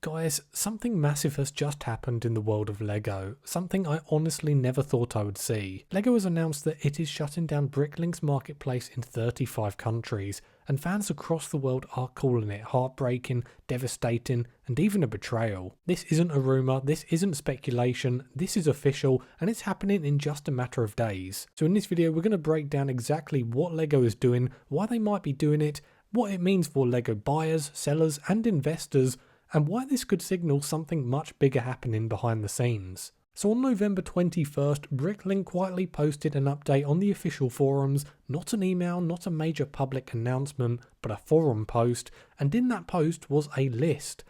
Guys, something massive has just happened in the world of LEGO, something I honestly never thought I would see. LEGO has announced that it is shutting down Bricklink's marketplace in 35 countries, and fans across the world are calling it heartbreaking, devastating, and even a betrayal. This isn't a rumour, this isn't speculation, this is official, and it's happening in just a matter of days. So in this video we're going to break down exactly what LEGO is doing, why they might be doing it, what it means for LEGO buyers, sellers, and investors, and why this could signal something much bigger happening behind the scenes. So on November 21st, Bricklink quietly posted an update on the official forums, not an email, not a major public announcement, but a forum post, and in that post was a list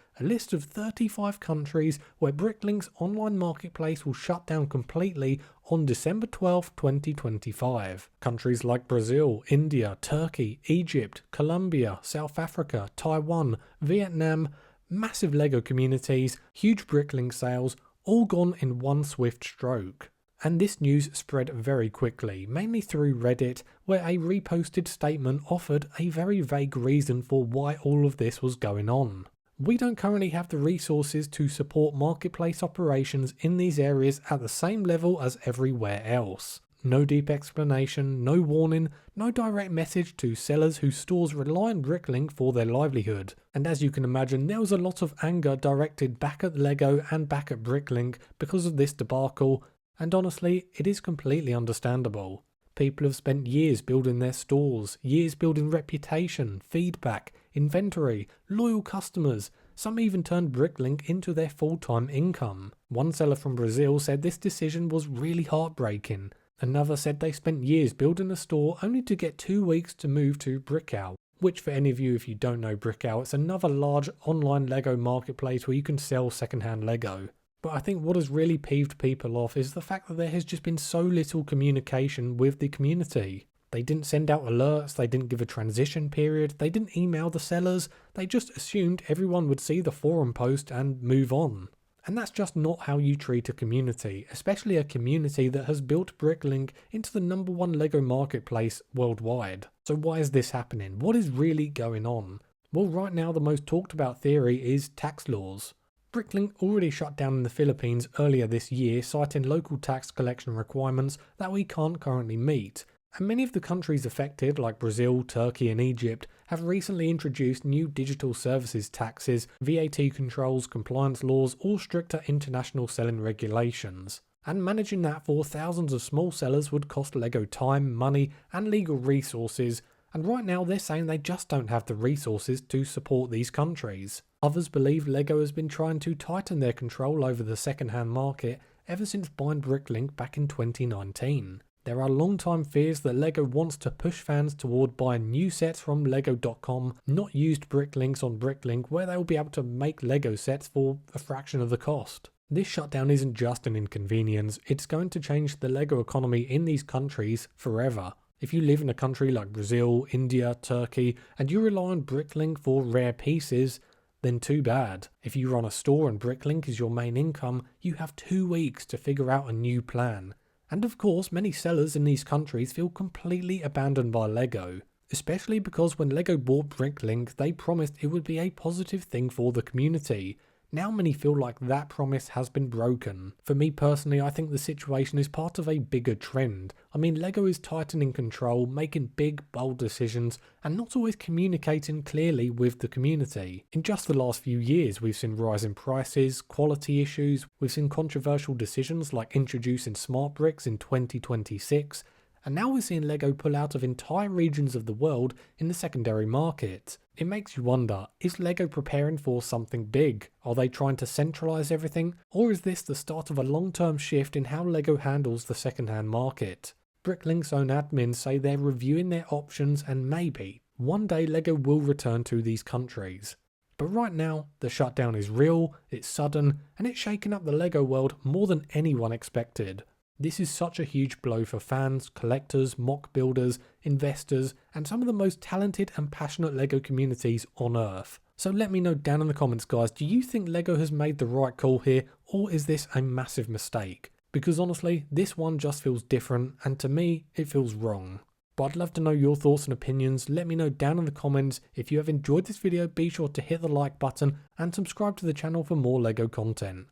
of 35 countries where Bricklink's online marketplace will shut down completely on December 12, 2025. Countries like Brazil, India, Turkey, Egypt, Colombia, South Africa, Taiwan, Vietnam, massive LEGO communities, huge Bricklink sales, all gone in one swift stroke. And this news spread very quickly, mainly through Reddit, where a reposted statement offered a very vague reason for why all of this was going on. We don't currently have the resources to support marketplace operations in these areas at the same level as everywhere else. No deep explanation, no warning, no direct message to sellers whose stores rely on Bricklink for their livelihood. And as you can imagine, there was a lot of anger directed back at LEGO and back at Bricklink because of this debacle, and honestly, it is completely understandable. People have spent years building their stores, years building reputation, feedback, inventory, loyal customers. Some even turned Bricklink into their full-time income. One seller from Brazil said this decision was really heartbreaking. Another said they spent years building a store only to get 2 weeks to move to Brickout, which for any of you if you don't know Brickout, it's another large online LEGO marketplace where you can sell secondhand LEGO. But I think what has really peeved people off is the fact that there has just been so little communication with the community. They didn't send out alerts, they didn't give a transition period, they didn't email the sellers, they just assumed everyone would see the forum post and move on. And that's just not how you treat a community, especially a community that has built Bricklink into the #1 LEGO marketplace worldwide. So why is this happening? What is really going on? Well, right now the most talked about theory is tax laws. Bricklink already shut down in the Philippines earlier this year, citing local tax collection requirements that we can't currently meet. And many of the countries affected, like Brazil, Turkey and Egypt, have recently introduced new digital services taxes, VAT controls, compliance laws, or stricter international selling regulations. And managing that for thousands of small sellers would cost LEGO time, money, and legal resources, and right now they're saying they just don't have the resources to support these countries. Others believe LEGO has been trying to tighten their control over the second-hand market ever since buying Bricklink back in 2019. There are long-time fears that LEGO wants to push fans toward buying new sets from Lego.com, not used Bricklinks on Bricklink, where they will be able to make LEGO sets for a fraction of the cost. This shutdown isn't just an inconvenience, it's going to change the LEGO economy in these countries forever. If you live in a country like Brazil, India, Turkey, and you rely on Bricklink for rare pieces, then too bad. If you run a store and Bricklink is your main income, you have 2 weeks to figure out a new plan. And of course, many sellers in these countries feel completely abandoned by LEGO, especially because when LEGO bought Bricklink, they promised it would be a positive thing for the community. Now many feel like that promise has been broken. For me personally, I think the situation is part of a bigger trend. I mean, LEGO is tightening control, making big, bold decisions, and not always communicating clearly with the community. In just the last few years, we've seen rising prices, quality issues, we've seen controversial decisions like introducing smart bricks in 2026, and now we're seeing LEGO pull out of entire regions of the world in the secondary market. It makes you wonder, is LEGO preparing for something big? Are they trying to centralise everything? Or is this the start of a long-term shift in how LEGO handles the second-hand market? Bricklink's own admins say they're reviewing their options and maybe one day LEGO will return to these countries. But right now, the shutdown is real, it's sudden, and it's shaken up the LEGO world more than anyone expected. This is such a huge blow for fans, collectors, mock builders, investors, and some of the most talented and passionate LEGO communities on Earth. So let me know down in the comments, guys, do you think LEGO has made the right call here, or is this a massive mistake? Because honestly, this one just feels different, and to me, it feels wrong. but I'd love to know your thoughts and opinions. Let me know down in the comments. If you have enjoyed this video, be sure to hit the like button and subscribe to the channel for more LEGO content.